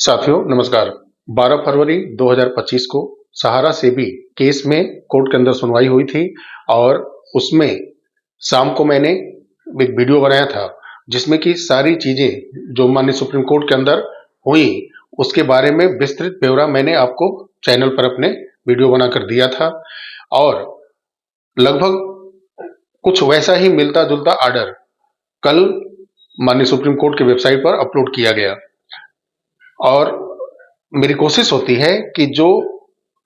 साथियों नमस्कार। 12 फरवरी 2025 को सहारा सेबी केस में कोर्ट के अंदर सुनवाई हुई थी और उसमें शाम को मैंने एक वीडियो बनाया था जिसमें कि सारी चीजें जो माननीय सुप्रीम कोर्ट के अंदर हुई उसके बारे में विस्तृत ब्यौरा मैंने आपको चैनल पर अपने वीडियो बनाकर दिया था और लगभग कुछ वैसा ही मिलता जुलता आर्डर कल माननीय सुप्रीम कोर्ट के वेबसाइट पर अपलोड किया गया और मेरी कोशिश होती है कि जो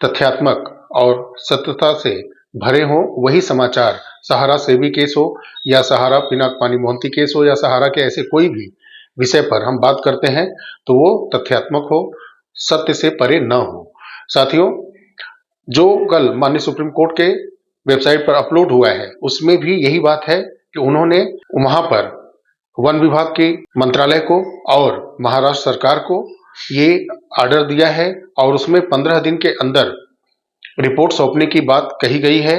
तथ्यात्मक और सत्यता से भरे हों वही समाचार, सहारा सेबी केस हो या सहारा पिनाक पानी मोहंती केस हो या सहारा के ऐसे कोई भी विषय पर हम बात करते हैं तो वो तथ्यात्मक हो, सत्य से परे न हो। साथियों, जो कल माननीय सुप्रीम कोर्ट के वेबसाइट पर अपलोड हुआ है उसमें भी यही बात है कि उन्होंने वहां पर वन विभाग के मंत्रालय को और महाराष्ट्र सरकार को ये आर्डर दिया है और उसमें 15 दिन के अंदर रिपोर्ट सौंपने की बात कही गई है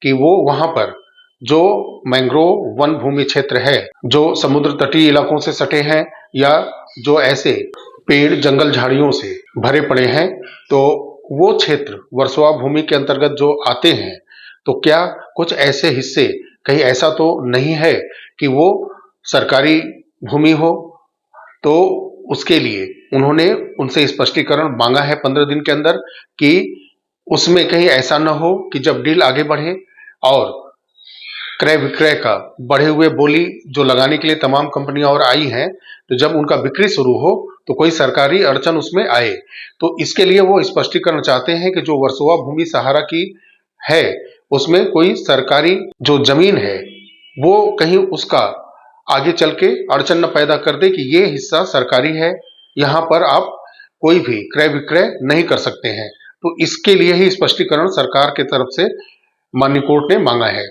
कि वो वहां पर जो मैंग्रोव वन भूमि क्षेत्र है जो समुद्र तटीय इलाकों से सटे हैं या जो ऐसे पेड़ जंगल झाड़ियों से भरे पड़े हैं तो वो क्षेत्र वर्सोवा भूमि के अंतर्गत जो आते हैं तो क्या कुछ ऐसे हिस्से कहीं ऐसा तो नहीं है कि वो सरकारी भूमि हो। तो उसके लिए उन्होंने उनसे स्पष्टीकरण मांगा है 15 दिन के अंदर कि उसमें कहीं ऐसा न हो कि जब डील आगे बढ़े और क्रय विक्रय का बढ़े हुए बोली जो लगाने के लिए तमाम कंपनियां और आई हैं तो जब उनका बिक्री शुरू हो तो कोई सरकारी अड़चन उसमें आए। तो इसके लिए वो स्पष्टीकरण चाहते हैं कि जो वर्सोवा भूमि सहारा की है उसमें कोई सरकारी जो जमीन है वो कहीं उसका आगे चल के अड़चन न पैदा कर दे कि ये हिस्सा सरकारी है, यहाँ पर आप कोई भी क्रय विक्रय नहीं कर सकते हैं। तो इसके लिए ही स्पष्टीकरण सरकार की तरफ से माननीय कोर्ट ने मांगा है।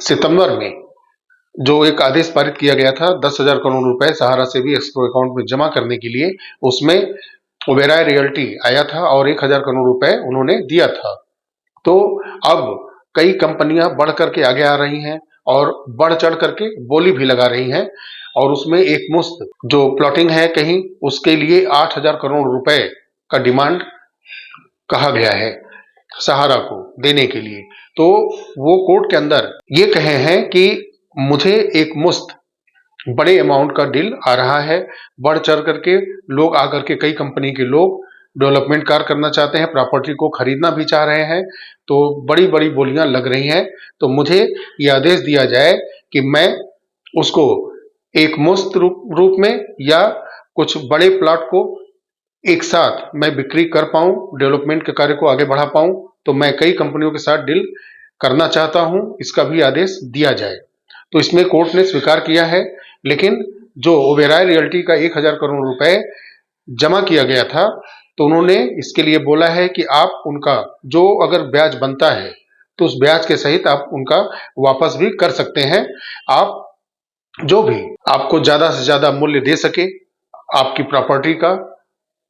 सितंबर में जो एक आदेश पारित किया गया था 10,000 करोड़ रुपए सहारा से भी एस्क्रो अकाउंट में जमा करने के लिए, उसमें ओबेरॉय रियल्टी आया था और 1,000 करोड़ रुपए उन्होंने दिया था। तो अब कई कंपनियां बढ़ करके आगे आ रही हैं और बढ़ चढ़ करके बोली भी लगा रही हैं और उसमें एक मुश्त जो प्लॉटिंग है कहीं उसके लिए 8,000 करोड़ रुपए का डिमांड कहा गया है सहारा को देने के लिए। तो वो कोर्ट के अंदर ये कहे हैं कि मुझे एक मुश्त बड़े अमाउंट का डील आ रहा है, बढ़ चढ़ करके लोग आकर के कई कंपनी के लोग डेवलपमेंट कार्य करना चाहते हैं, प्रॉपर्टी को खरीदना भी चाह रहे हैं, तो बड़ी बड़ी बोलियां लग रही हैं। तो मुझे ये आदेश दिया जाए कि मैं उसको एक मुश्त रूप में या कुछ बड़े प्लॉट को एक साथ मैं बिक्री कर पाऊं, डेवलपमेंट के कार्य को आगे बढ़ा पाऊं, तो मैं कई कंपनियों के साथ डील करना चाहता हूं, इसका भी आदेश दिया जाए। तो इसमें कोर्ट ने स्वीकार किया है, लेकिन जो ओबेरॉय रियल्टी का 1,000 करोड़ रुपए जमा किया गया था तो उन्होंने इसके लिए बोला है कि आप उनका जो अगर ब्याज बनता है तो उस ब्याज के सहित आप उनका वापस भी कर सकते हैं। आप जो भी आपको ज्यादा से ज्यादा मूल्य दे सके आपकी प्रॉपर्टी का,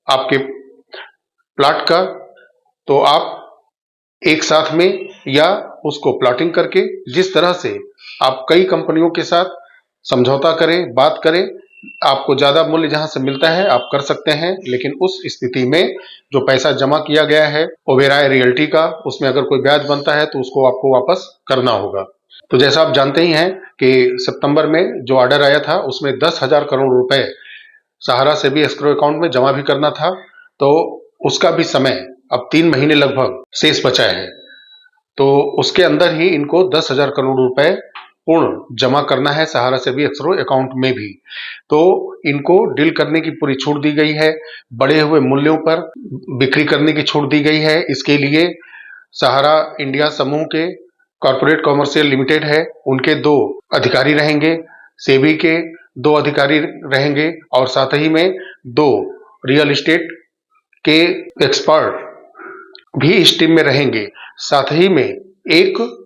आपके प्लॉट का, तो आप एक साथ में या उसको प्लॉटिंग करके जिस तरह से आप कई कंपनियों के साथ समझौता करें, बात करें, आपको ज्यादा मूल्य जहां से मिलता है आप कर सकते हैं। लेकिन उस स्थिति में जो पैसा जमा किया गया है ओबेरॉय रियल्टी का, उसमें अगर कोई ब्याज बनता है तो उसको आपको वापस करना होगा। तो जैसा आप जानते ही हैं कि सितंबर में जो ऑर्डर आया था उसमें 10,000 करोड़ रुपए सहारा से भी एस्क्रो अकाउंट में जमा भी करना था, तो उसका भी समय अब 3 महीने लगभग शेष बचा है। तो उसके अंदर ही इनको 10,000 करोड़ रुपए पूर्ण जमा करना है सहारा से भी एस्क्रो अकाउंट में भी। तो इनको डील करने की पूरी छूट दी गई है, बढ़े हुए मूल्यों पर बिक्री करने की छूट दी गई है। इसके लिए सहारा इंडिया समूह के कॉर्पोरेट कॉमर्शियल लिमिटेड है, उनके 2 अधिकारी रहेंगे, सेबी के 2 अधिकारी रहेंगे और साथ ही में 2 रियल एस्टेट के एक्सपर्ट भी इस टीम में रहेंगे। साथ ही में एक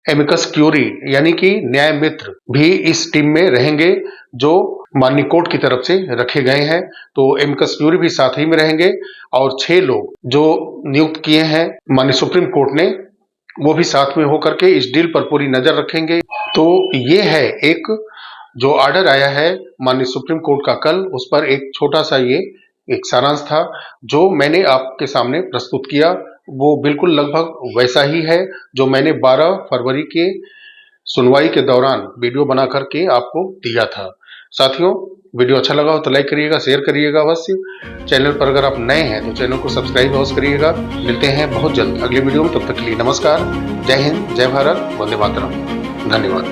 एमिकस क्यूरी यानी कि न्याय मित्र भी इस टीम में रहेंगे जो माननीय कोर्ट की तरफ से रखे गए हैं। तो एमिकस क्यूरी भी साथ ही में रहेंगे और 6 लोग जो नियुक्त किए हैं माननीय सुप्रीम कोर्ट ने वो भी साथ में होकर के इस डील पर पूरी नजर रखेंगे। तो ये है एक जो ऑर्डर आया है माननीय सुप्रीम कोर्ट का कल, उस पर एक छोटा सा ये एक सारांश था जो मैंने आपके सामने प्रस्तुत किया, वो बिल्कुल लगभग वैसा ही है जो मैंने 12 फरवरी के सुनवाई के दौरान वीडियो बना करके आपको दिया था। साथियों, वीडियो अच्छा लगा हो तो लाइक करिएगा, शेयर करिएगा अवश्य। चैनल पर अगर आप नए हैं तो चैनल को सब्सक्राइब अवश्य करिएगा। मिलते हैं बहुत जल्द अगले वीडियो में, तब तक के लिए नमस्कार। जय हिंद, जय भारत, वंदे मातरम। धन्यवाद।